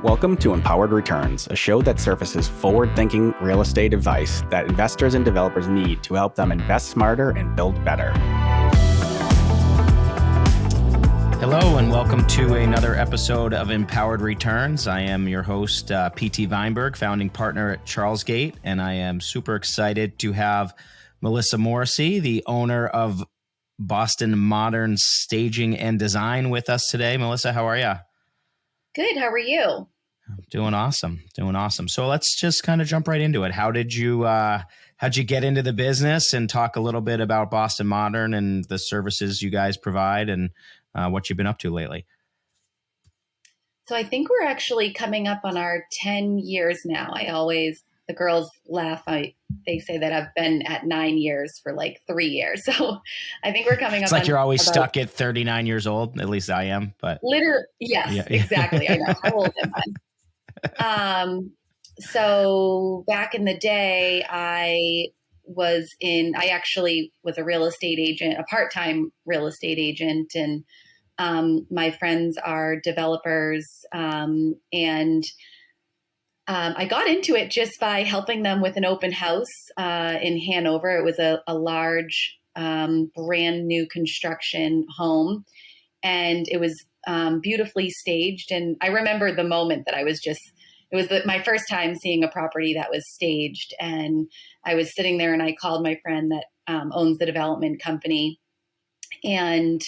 Welcome to Empowered Returns, a show that surfaces forward-thinking real estate advice that investors and developers need to help them invest smarter and build better. Hello, and welcome to another episode of Empowered Returns. I am your host, PT Vineburgh, founding partner at CHARLESGATE, and I am super excited to have Melissa Morrissey, the owner of Boston Modern Staging and Design, with us today. Melissa, how are you? Good. How are you? Doing awesome. So let's just kind of jump right into it. How'd you get into the business, and talk a little bit about Boston Modern and the services you guys provide and what you've been up to lately? So I think we're actually coming up on our 10 years now. The girls laugh. They say that I've been at 9 years for like 3 years. So I think we're coming up. It's like you're always stuck at 39 years old. At least I am, but yes, yeah. Exactly. I know. How old am I? So back in the day, I actually was a real estate agent, a part-time real estate agent. And my friends are developers. And I got into it just by helping them with an open house in Hanover. It was a large, brand new construction home, and it was beautifully staged. And I remember the moment that it was my first time seeing a property that was staged. And I was sitting there and I called my friend that owns the development company. And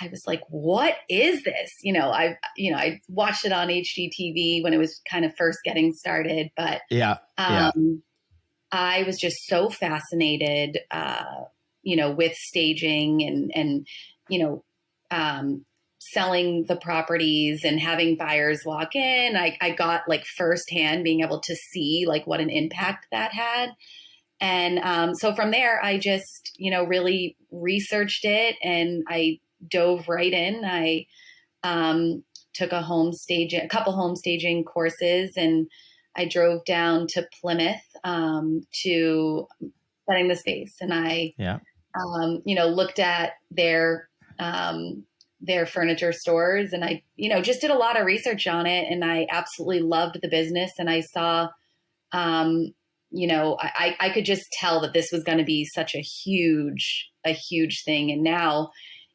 I was like, what is this? I watched it on HGTV when it was kind of first getting started, but I was just so fascinated, with staging and selling the properties and having buyers walk in. I got like firsthand being able to see like what an impact that had. And so from there, I just, really researched it, and I dove right in. I took a couple home staging courses, and I drove down to Plymouth to setting the space. And I, looked at their furniture stores, and I, just did a lot of research on it, and I absolutely loved the business. And I saw, I could just tell that this was going to be such a huge thing. And now,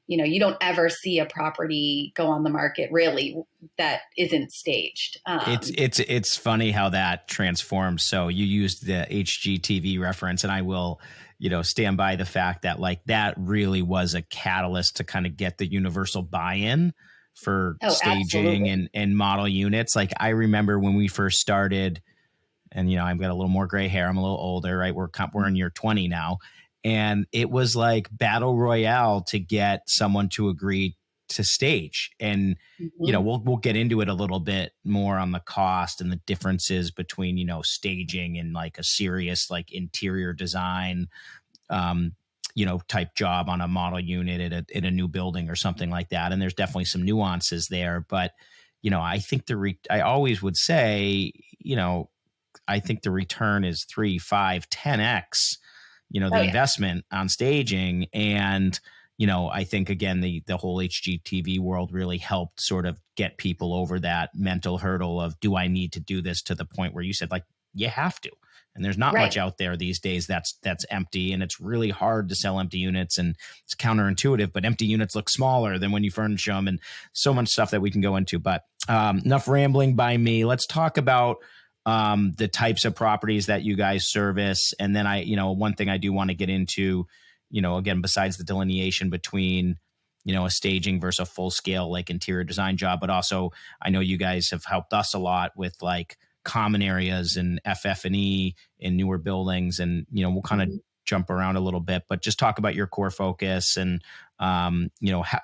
you don't ever see a property go on the market really that isn't staged. It's funny how that transforms. So you used the HGTV reference, and I will, stand by the fact that like that really was a catalyst to kind of get the universal buy-in for staging and model units. Like I remember when we first started, and I've got a little more gray hair. I'm a little older, right? We're in year 20 now. And it was like battle royale to get someone to agree to stage. And, we'll get into it a little bit more on the cost and the differences between, staging and like a serious like interior design, type job on a model unit in a new building or something like that. And there's definitely some nuances there. But, I think I always would say, I think the return is 3, 5, 10x, investment on staging. And, I think, again, the whole HGTV world really helped sort of get people over that mental hurdle of, do I need to do this, to the point where you said, like, you have to. And there's not much out there these days that's empty. And it's really hard to sell empty units, and it's counterintuitive, but empty units look smaller than when you furnish them, and so much stuff that we can go into. But enough rambling by me. Let's talk about the types of properties that you guys service. And then one thing I do want to get into, again, besides the delineation between, a staging versus a full scale, like interior design job, but also I know you guys have helped us a lot with like common areas and FF&E in newer buildings. And, we'll kind of jump around a little bit, but just talk about your core focus and,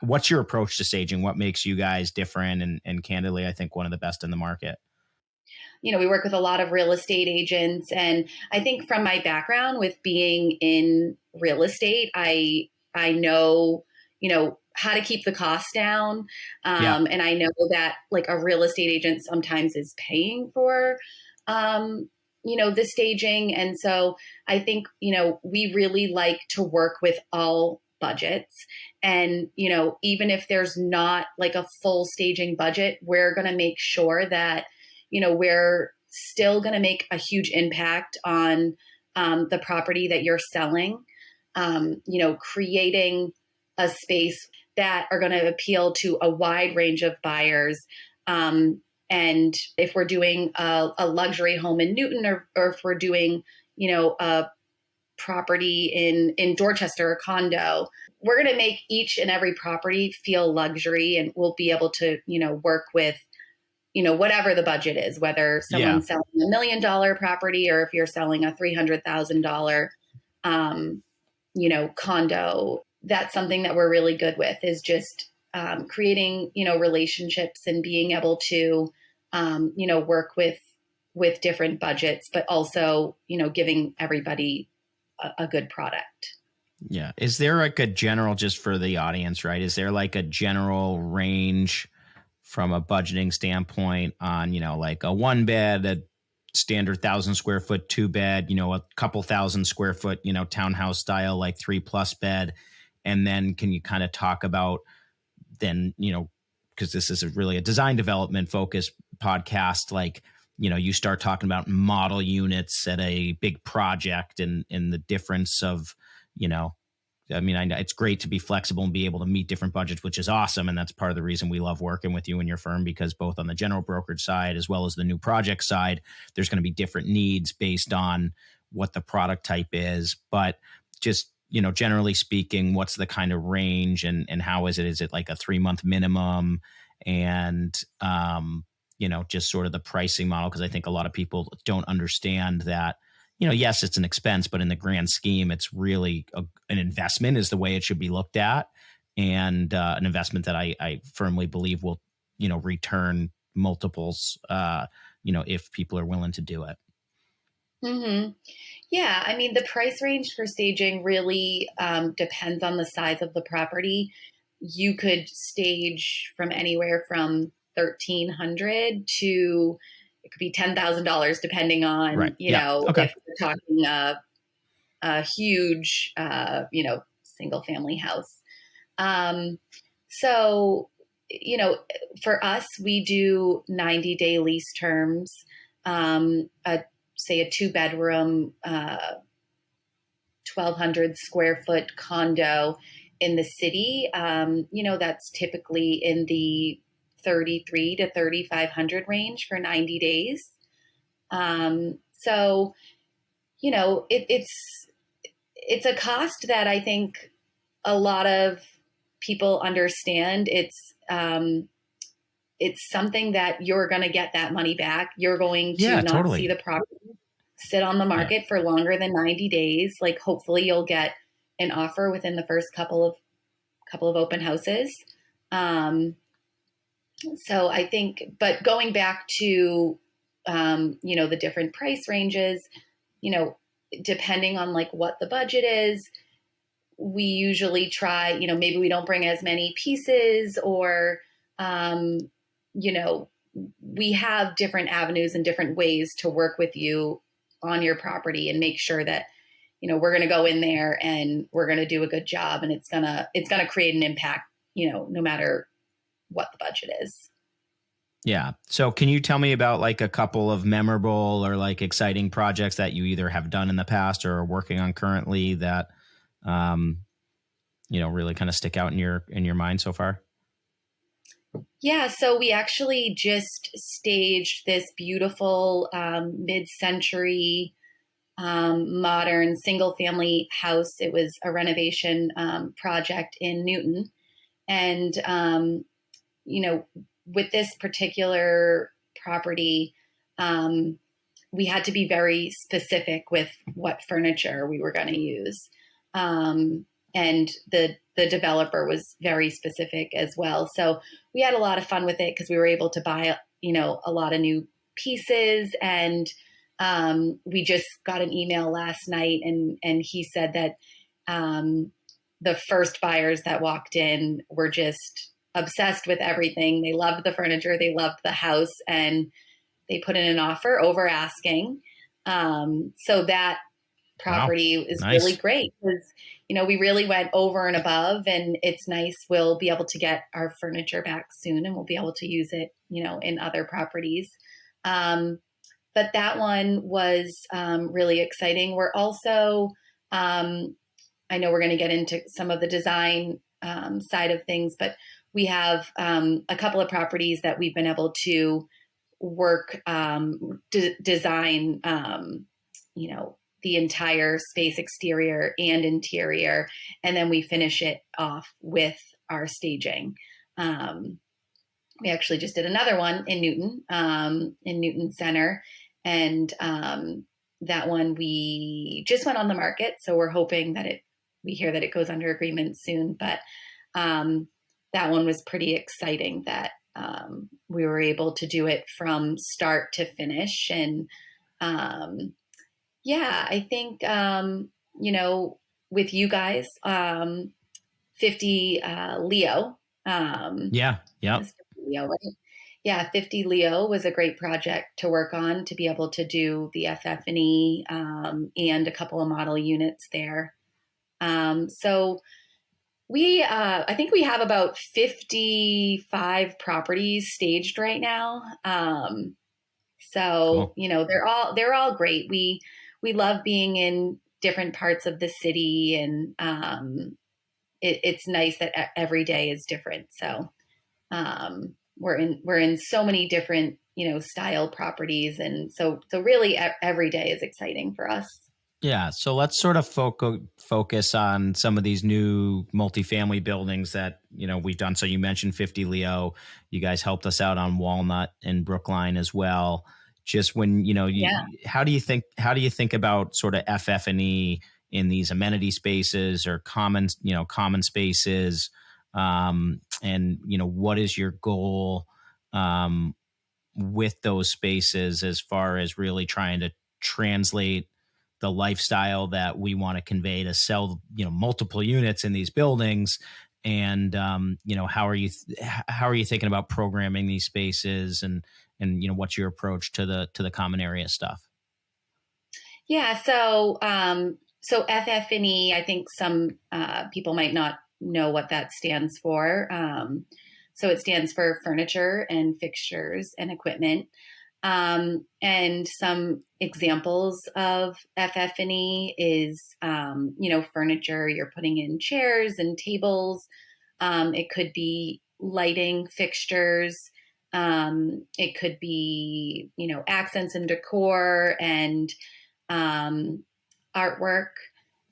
what's your approach to staging? What makes you guys different? And candidly, I think one of the best in the market. We work with a lot of real estate agents, and I think from my background with being in real estate, I know, how to keep the costs down. And I know that like a real estate agent sometimes is paying for, the staging. And so I think, we really like to work with all budgets. And, even if there's not like a full staging budget, we're going to make sure that we're still going to make a huge impact on the property that you're selling, creating a space that are going to appeal to a wide range of buyers. And if we're doing a luxury home in Newton, or if we're doing, a property in Dorchester, a condo, we're going to make each and every property feel luxury, and we'll be able to, work with, whatever the budget is, whether someone's selling $1 million property or if you're selling a $300,000, condo. That's something that we're really good with, is just creating, relationships and being able to, work with different budgets, but also, giving everybody a good product. Yeah. Is there like a general, just for the audience, right? Is there like a general range from a budgeting standpoint on, like a 1-bed, a standard 1,000 square foot 2-bed, a couple 1,000 square foot, townhouse style, like 3+ bed? And then can you kind of talk about then, because this is really a design development focused podcast, like, you start talking about model units at a big project and the difference of, it's great to be flexible and be able to meet different budgets, which is awesome. And that's part of the reason we love working with you and your firm, because both on the general brokerage side as well as the new project side, there's going to be different needs based on what the product type is. But just, generally speaking, what's the kind of range and how is it? Is it like a 3-month minimum? And, just sort of the pricing model, because I think a lot of people don't understand that, yes, it's an expense, but in the grand scheme, it's really an investment is the way it should be looked at, and an investment that I firmly believe will, return multiples, if people are willing to do it. Mm-hmm. Yeah, I mean, the price range for staging really depends on the size of the property. You could stage from anywhere from $1,300 to, it could be $10,000, depending on, right. Okay. if we're talking a huge, single family house. So, for us, we do 90-day lease terms. Say a 2-bedroom, 1,200 square foot condo in the city, that's typically in the 3,300 to 3,500 range for 90 days. So, it's a cost that I think a lot of people understand. It's something that you're going to get that money back. You're going to not see the property sit on the market for longer than 90 days. Like, hopefully you'll get an offer within the first couple of open houses. So I think, but going back to, the different price ranges, depending on like what the budget is, we usually try, maybe we don't bring as many pieces, or, we have different avenues and different ways to work with you on your property and make sure that, we're going to go in there and we're going to do a good job, and it's going to create an impact, no matter what the budget is. Yeah. So can you tell me about like a couple of memorable or like exciting projects that you either have done in the past or are working on currently that, really kind of stick out in your mind so far? Yeah. So we actually just staged this beautiful, mid-century, modern single family house. It was a renovation, project in Newton. And, with this particular property, we had to be very specific with what furniture we were going to use. And the developer was very specific as well. So we had a lot of fun with it because we were able to buy, a lot of new pieces. And we just got an email last night, and he said that the first buyers that walked in were just obsessed with everything. They loved the furniture, they loved the house, and they put in an offer over asking. So that property is nice. Really great because, we really went over and above, and it's nice. We'll be able to get our furniture back soon, and we'll be able to use it, in other properties. But that one was really exciting. We're also, I know we're going to get into some of the design side of things, but we have a couple of properties that we've been able to work, design, the entire space, exterior and interior, and then we finish it off with our staging. We actually just did another one in Newton Center, and that one we just went on the market, so we're hoping that we hear that it goes under agreement soon. But that one was pretty exciting that we were able to do it from start to finish, and I think with you guys, 50 Leo. Yeah. Yep. Leo, right? Yeah, 50 Leo was a great project to work on, to be able to do the FF&E and a couple of model units there. So I think we have about 55 properties staged right now. Cool. They're all great. We love being in different parts of the city, and it's nice that every day is different. So we're in so many different style properties, and so really every day is exciting for us. Yeah, so let's sort of focus on some of these new multifamily buildings that we've done. So you mentioned 50 Leo. You guys helped us out on Walnut and Brookline as well. Just when how do you think about sort of FF&E in these amenity spaces or common spaces, and what is your goal with those spaces as far as really trying to translate the lifestyle that we want to convey to sell, multiple units in these buildings, and how are you thinking about programming these spaces, and what's your approach to the common area stuff? Yeah, so FF&E, I think some people might not know what that stands for. So it stands for furniture and fixtures and equipment. And some examples of FF&E is, furniture. You're putting in chairs and tables. It could be lighting fixtures. It could be, accents and decor and artwork.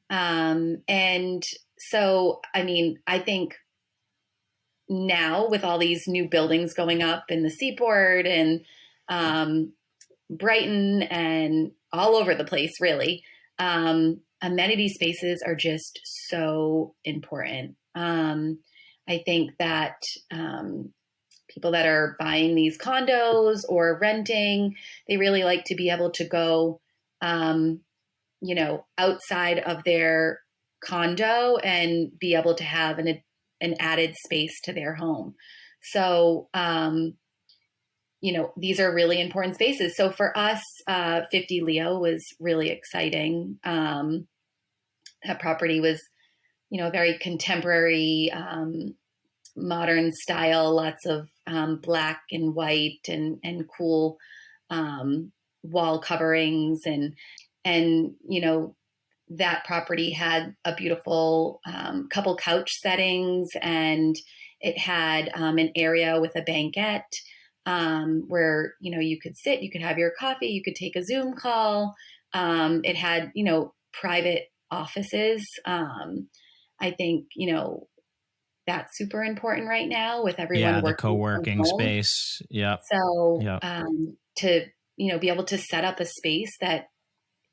And so, I think now with all these new buildings going up in the Seaport and Brighton and all over the place, really, amenity spaces are just so important. I think that people that are buying these condos or renting, they really like to be able to go, outside of their condo and be able to have an added space to their home. So, these are really important spaces. So for us, 50 Leo was really exciting. That property was, very contemporary, modern style, lots of black and white and cool wall coverings, and that property had a beautiful couple couch settings, and it had an area with a banquette where you could sit, you could have your coffee, you could take a Zoom call. It had private offices. I think that's super important right now with everyone working the co-working space. Yep. So to be able to set up a space that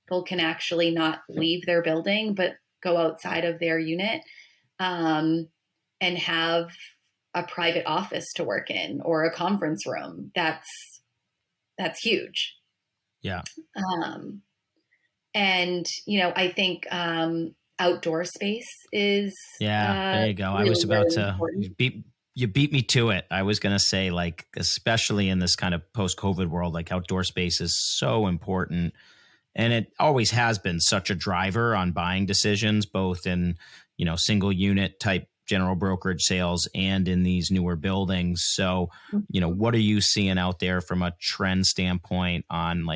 people can actually not leave their building but go outside of their unit and have a private office to work in or a conference room. That's huge. Yeah. And I think outdoor space is there you go. Really, I was about really to you beat me to it. I was going to say, like, especially in this kind of post-COVID world, like outdoor space is so important. And it always has been such a driver on buying decisions, both in, single unit type general brokerage sales and in these newer buildings. So, what are you seeing out there from a trend standpoint on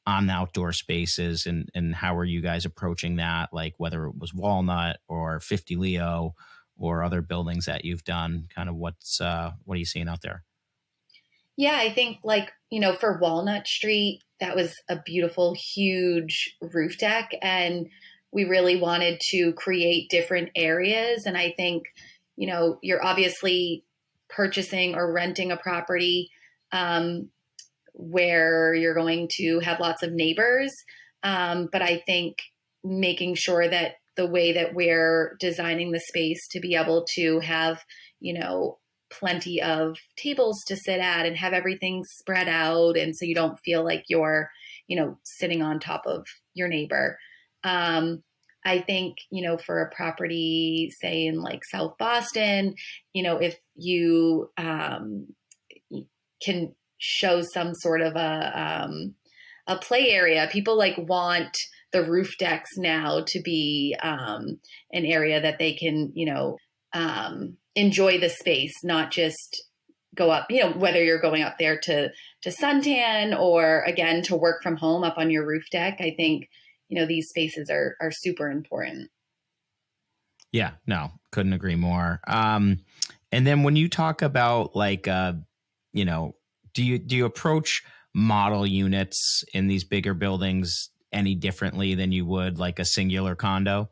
on outdoor spaces, and how are you guys approaching that? Like whether it was Walnut or 50 Leo or other buildings that you've done, kind of what are you seeing out there? Yeah, I think for Walnut Street, that was a beautiful, huge roof deck. And we really wanted to create different areas. And I think, you're obviously purchasing or renting a property where you're going to have lots of neighbors. But I think making sure that the way that we're designing the space to be able to have, plenty of tables to sit at and have everything spread out. And so you don't feel like you're, sitting on top of your neighbor. I think, for a property, say in like South Boston, if you can show some sort of a play area, people want the roof decks now to be an area that they can, enjoy the space, not just go up, whether you're going up there to suntan or again to work from home up on your roof deck. I think, these spaces are super important. Yeah, no, couldn't agree more. And then when you talk about do you approach model units in these bigger buildings any differently than you would like a singular condo?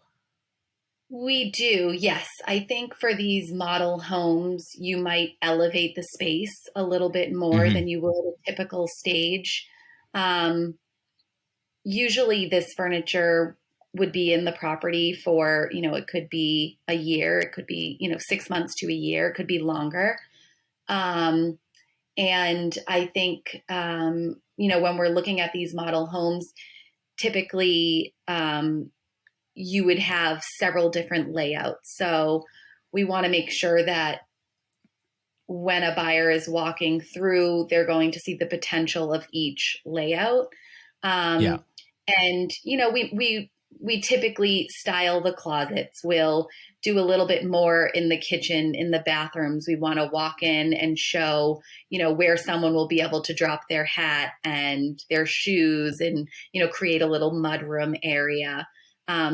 We do, yes. I think for these model homes, you might elevate the space a little bit more Mm-hmm. than you would a typical stage. Um, Usually, this furniture would be in the property for, it could be a year, it could be, 6 months to a year, it could be longer. Um, and I think, when we're looking at these model homes, typically, you would have several different layouts. So we want to make sure that when a buyer is walking through, they're going to see the potential of each layout. Yeah. And we typically style the closets. We'll do a little bit more in the kitchen, in the bathrooms. We want to walk in and show, where someone will be able to drop their hat and their shoes and, create a little mudroom area.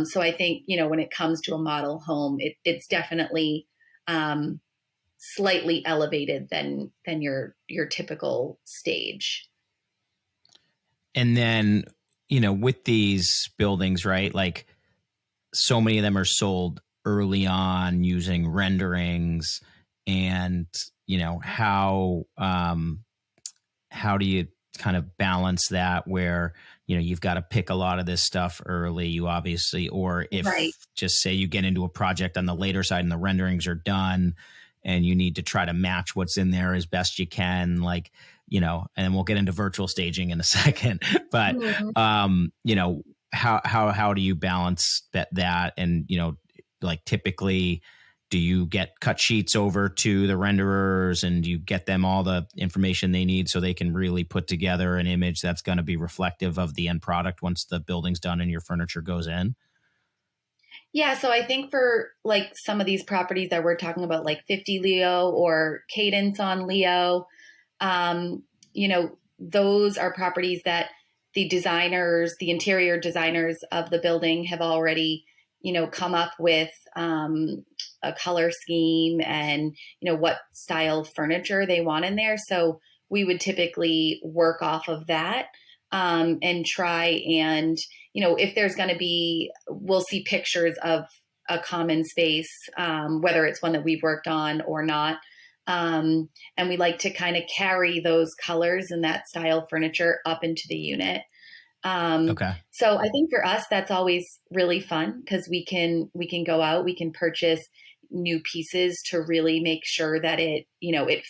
So I think, when it comes to a model home, it's definitely slightly elevated than your typical stage. And then, with these buildings, right? Like so many of them are sold early on using renderings, and how do you kind of balance that where you've got to pick a lot of this stuff early, you obviously, or if Right. just say you get into a project on the later side and the renderings are done and you need to try to match what's in there as best you can, and we'll get into virtual staging in a second, but Mhm. how do you balance that and typically do you get cut sheets over to the renderers and you get them all the information they need so they can really put together an image that's going to be reflective of the end product once the building's done and your furniture goes in? Yeah, so I think for some of these properties that we're talking about, like 50 Leo or Cadence on Leo, um, those are properties that the designers, the interior designers of the building have already, come up with a color scheme and, what style furniture they want in there. So we would typically work off of that and try and, if there's going to be, we'll see pictures of a common space, whether it's one that we've worked on or not. And we like to kind of carry those colors and that style furniture up into the unit. Okay. So I think for us, that's always really fun because we can go out, we can purchase new pieces to really make sure that it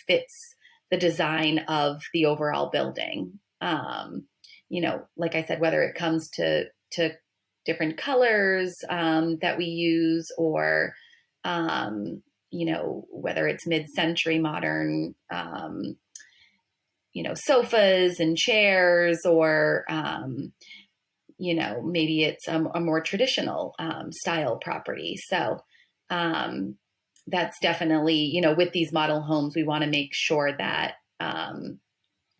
fits the design of the overall building. Like I said, whether it comes to different colors that we use or whether it's mid-century modern, sofas and chairs, or, maybe it's a more traditional style property. So that's definitely, with these model homes, we want to make sure that,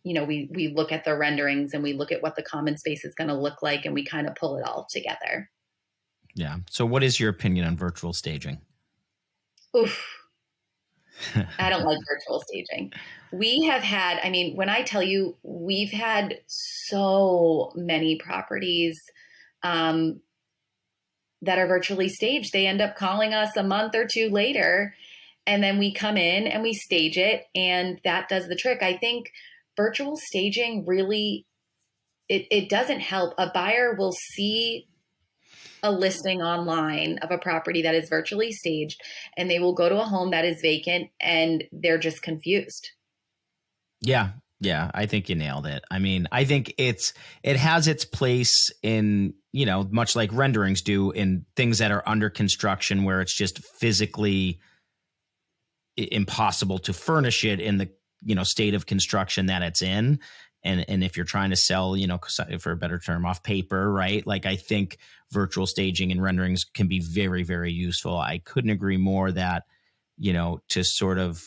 we look at the renderings and we look at what the common space is going to look like, and we kind of pull it all together. Yeah. So what is your opinion on virtual staging? Oof. I don't like virtual staging. We have had, when I tell you, we've had so many properties um, that are virtually staged. They end up calling us a month or two later, and then we come in and we stage it, and that does the trick. I think virtual staging really, it doesn't help. A buyer will see a listing online of a property that is virtually staged, and they will go to a home that is vacant, and they're just confused. Yeah. Yeah. I think you nailed it. I mean, I think it has its place in, much like renderings do, in things that are under construction where it's just physically impossible to furnish it in the, state of construction that it's in. And if you're trying to sell, for a better term, off paper, right? Like, I think virtual staging and renderings can be very, very useful. I couldn't agree more that, to sort of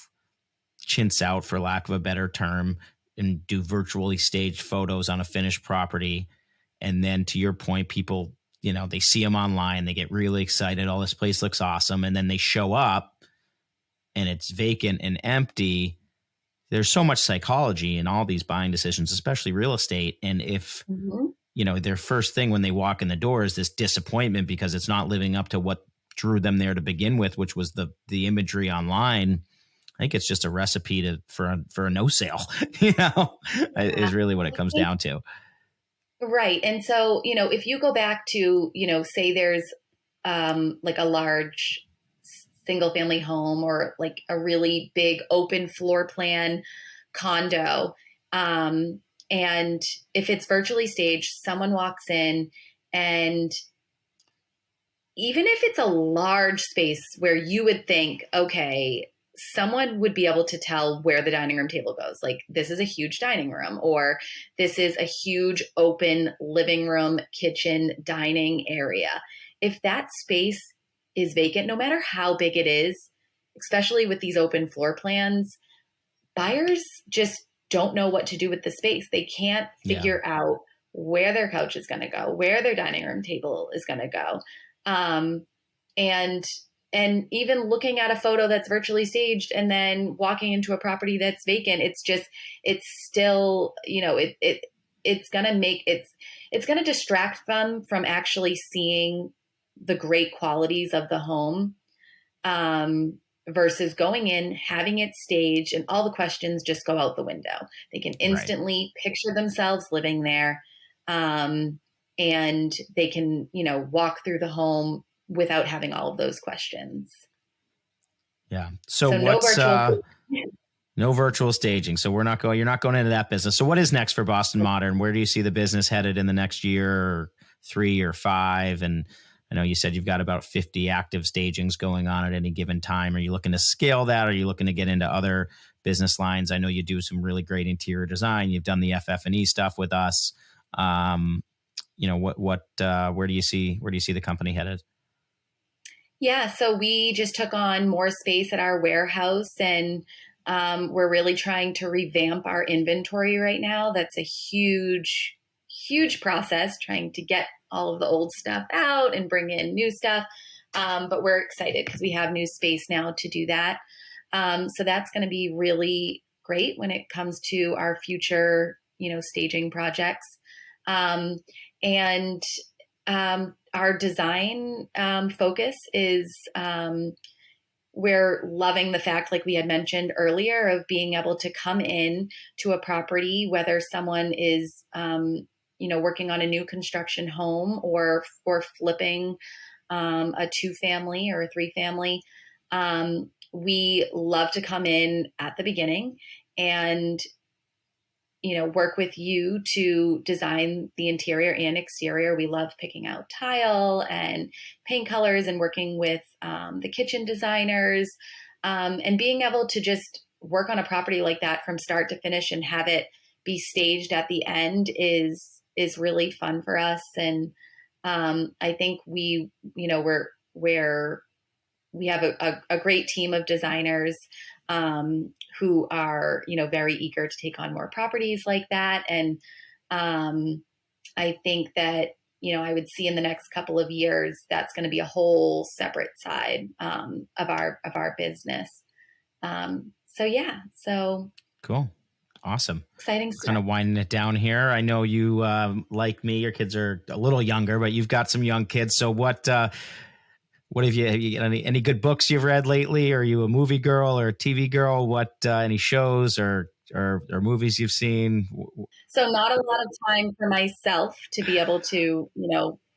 chintz out, for lack of a better term, and do virtually staged photos on a finished property. And then, to your point, people, they see them online, they get really excited. Oh, this place looks awesome. And then they show up and it's vacant and empty. There's so much psychology in all these buying decisions, especially real estate. And if, their first thing when they walk in the door is this disappointment because it's not living up to what drew them there to begin with, which was the imagery online, I think it's just a recipe for a no sale, is really what it comes down to. Right. And so, if you go back to, say there's like a large single family home, or like a really big open floor plan condo. And if it's virtually staged, someone walks in, and even if it's a large space where you would think, okay, someone would be able to tell where the dining room table goes. Like, this is a huge dining room, or this is a huge open living room, kitchen, dining area. If that space is vacant, no matter how big it is, especially with these open floor plans, buyers just don't know what to do with the space. They can't figure out where their couch is going to go, where their dining room table is going to go. And even looking at a photo that's virtually staged and then walking into a property that's vacant, it's still, it's going to distract them from actually seeing the great qualities of the home, versus going in, having it staged, and all the questions just go out the window. They can instantly picture themselves living there. And they can, walk through the home without having all of those questions. Yeah. So what's no virtual staging. So you're not going into that business. So what is next for Boston Modern? Where do you see the business headed in the next year, or 3 or 5? And I know you said you've got about 50 active stagings going on at any given time. Are you looking to scale that? Are you looking to get into other business lines? I know you do some really great interior design. You've done the FF&E stuff with us. Where do you see the company headed? Yeah, so we just took on more space at our warehouse, and we're really trying to revamp our inventory right now. That's a huge, huge process, trying to get all of the old stuff out and bring in new stuff. But we're excited because we have new space now to do that. So that's going to be really great when it comes to our future, staging projects. Our design focus is, we're loving the fact, like we had mentioned earlier, of being able to come in to a property, whether someone is, working on a new construction home, or flipping a 2-family or a 3-family. We love to come in at the beginning and work with you to design the interior and exterior. We love picking out tile and paint colors and working with the kitchen designers, and being able to just work on a property like that from start to finish and have it be staged at the end is really fun for us. And I think we're we have a great team of designers who are, very eager to take on more properties like that. And I think that, I would see in the next couple of years, that's going to be a whole separate side of our business. So cool. Awesome. Exciting stuff. Kind of winding it down here. I know you, like me, your kids are a little younger, but you've got some young kids. So what have you got any good books you've read lately? Are you a movie girl or a TV girl? Any shows or movies you've seen? So not a lot of time for myself to be able to,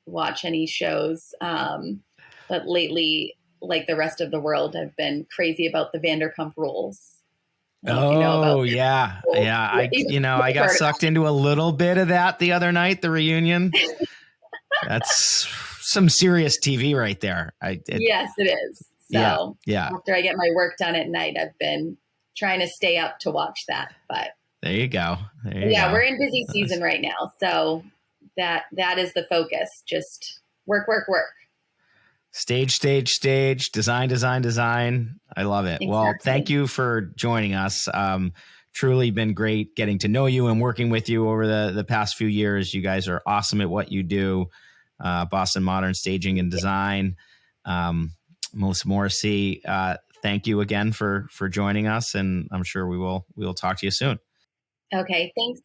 watch any shows. But lately, like the rest of the world, I've been crazy about the Vanderpump Rules. Yeah. I got sucked into a little bit of that the other night, the reunion. That's some serious TV right there. Yes, it is. So yeah. After I get my work done at night, I've been trying to stay up to watch that. But there you go. We're in busy season right now. So that is the focus. Just work. Stage, design. I love it. Exactly. Well, thank you for joining us. Truly been great getting to know you and working with you over the past few years. You guys are awesome at what you do. Boston Modern Staging and Design. Melissa Morrissey, thank you again for joining us, and I'm sure we will talk to you soon. Okay, thanks.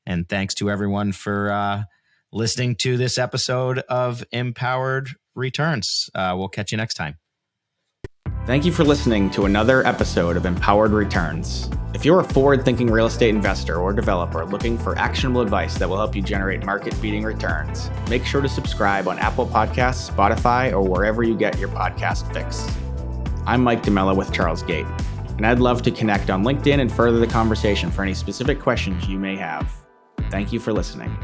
And thanks to everyone for listening to this episode of Empowered Returns. We'll catch you next time. Thank you for listening to another episode of Empowered Returns. If you're a forward-thinking real estate investor or developer looking for actionable advice that will help you generate market-beating returns, make sure to subscribe on Apple Podcasts, Spotify, or wherever you get your podcast fix. I'm Mike DeMello with CHARLESGATE, and I'd love to connect on LinkedIn and further the conversation for any specific questions you may have. Thank you for listening.